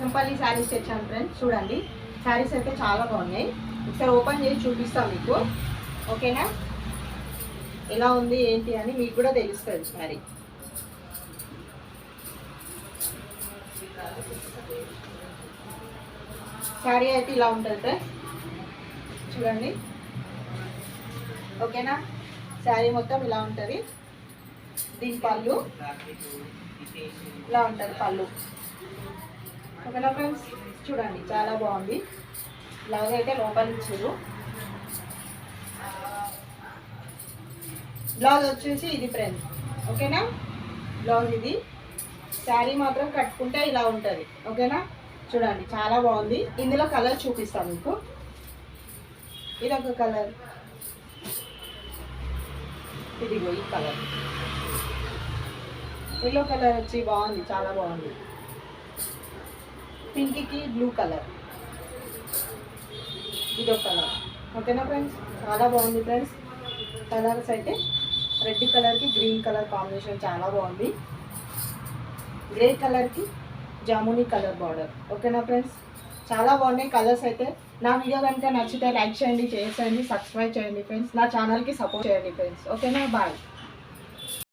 పోచంపల్లి శారీస్ తెచ్చాను ఫ్రెండ్స్. చూడండి శారీస్ అయితే చాలా బాగున్నాయి. ఒకసారి ఓపెన్ చేసి చూపిస్తాం మీకు, ఓకేనా? ఎలా ఉంది ఏంటి అని మీకు కూడా తెలుస్తుంది శారీ. శారీ అయితే ఇలా ఉంటుంది ఫ్రెండ్స్, చూడండి, ఓకేనా? శారీ మొత్తం ఇలా ఉంటుంది. దీని పళ్ళు ఇలా ఉంటుంది, పళ్ళు, ఓకేనా ఫ్రెండ్స్? చూడండి చాలా బాగుంది. బ్లౌజ్ అయితే లోపల ఇచ్చారు. బ్లౌజ్ వచ్చేసి ఇది ఫ్రెండ్స్, ఓకేనా? బ్లౌజ్ ఇది. శారీ మాత్రం కట్టుకుంటే ఇలా ఉంటుంది, ఓకేనా? చూడండి చాలా బాగుంది. ఇందులో కలర్ చూపిస్తాను మీకు. ఇది ఒక కలర్, ఇదిగో ఈ కలర్, ఎల్లో కలర్ వచ్చి బాగుంది, చాలా బాగుంది. పింక్కి బ్లూ కలర్, ఇదో కలర్, ఓకేనా ఫ్రెండ్స్? చాలా బాగుంది ఫ్రెండ్స్. కలర్స్ అయితే రెడ్ కలర్కి గ్రీన్ కలర్ కాంబినేషన్ చాలా బాగుంది. గ్రే కలర్కి జామునీ కలర్ బార్డర్, ఓకేనా ఫ్రెండ్స్? చాలా బాగున్నాయి కలర్స్ అయితే. నా వీడియో కనుక నచ్చితే లైక్ చేయండి, షేర్ చేయండి, సబ్స్క్రైబ్ చేయండి ఫ్రెండ్స్. నా ఛానల్కి సపోర్ట్ చేయండి ఫ్రెండ్స్, ఓకేనా? బాయ్.